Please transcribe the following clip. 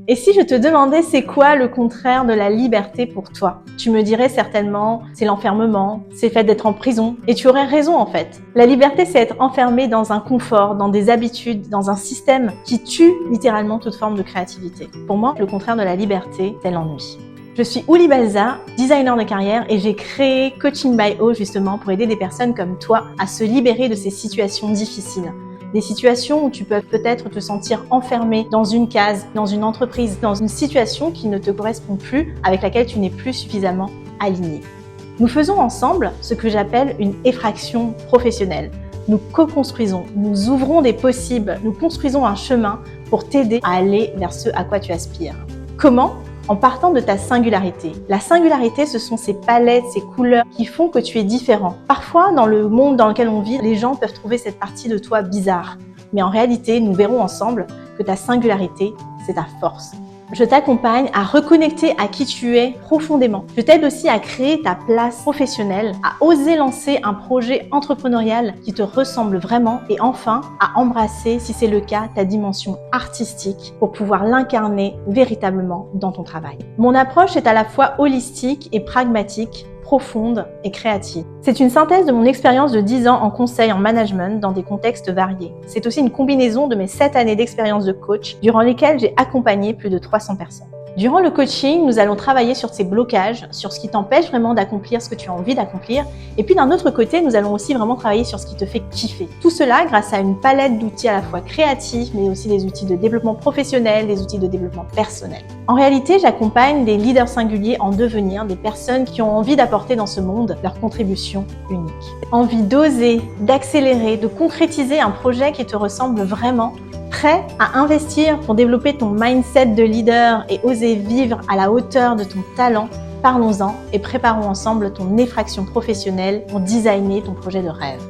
Et si je te demandais c'est quoi le contraire de la liberté pour toi? Tu me dirais certainement c'est l'enfermement, c'est le fait d'être en prison. Et tu aurais raison en fait. La liberté, c'est être enfermé dans un confort, dans des habitudes, dans un système qui tue littéralement toute forme de créativité. Pour moi, le contraire de la liberté, c'est l'ennui. Je suis Ouli Balza, designer de carrière, et j'ai créé Coaching by O justement pour aider des personnes comme toi à se libérer de ces situations difficiles. Des situations où tu peux peut-être te sentir enfermé dans une case, dans une entreprise, dans une situation qui ne te correspond plus, avec laquelle tu n'es plus suffisamment aligné. Nous faisons ensemble ce que j'appelle une effraction professionnelle. Nous co-construisons, nous ouvrons des possibles, nous construisons un chemin pour t'aider à aller vers ce à quoi tu aspires. Comment ? En partant de ta singularité. La singularité, ce sont ces palettes, ces couleurs qui font que tu es différent. Parfois, dans le monde dans lequel on vit, les gens peuvent trouver cette partie de toi bizarre. Mais en réalité, nous verrons ensemble que ta singularité, c'est ta force. Je t'accompagne à reconnecter à qui tu es profondément. Je t'aide aussi à créer ta place professionnelle, à oser lancer un projet entrepreneurial qui te ressemble vraiment et enfin à embrasser, si c'est le cas, ta dimension artistique pour pouvoir l'incarner véritablement dans ton travail. Mon approche est à la fois holistique et pragmatique, profonde et créative. C'est une synthèse de mon expérience de 10 ans en conseil en management dans des contextes variés. C'est aussi une combinaison de mes 7 années d'expérience de coach durant lesquelles j'ai accompagné plus de 300 personnes. Durant le coaching, nous allons travailler sur ces blocages, sur ce qui t'empêche vraiment d'accomplir ce que tu as envie d'accomplir. Et puis d'un autre côté, nous allons aussi vraiment travailler sur ce qui te fait kiffer. Tout cela grâce à une palette d'outils à la fois créatifs, mais aussi des outils de développement professionnel, des outils de développement personnel. En réalité, j'accompagne des leaders singuliers en devenir, des personnes qui ont envie d'apporter dans ce monde leur contribution unique. Envie d'oser, d'accélérer, de concrétiser un projet qui te ressemble vraiment. Prêt à investir pour développer ton mindset de leader et oser vivre à la hauteur de ton talent? Parlons-en et préparons ensemble ton effraction professionnelle pour designer ton projet de rêve.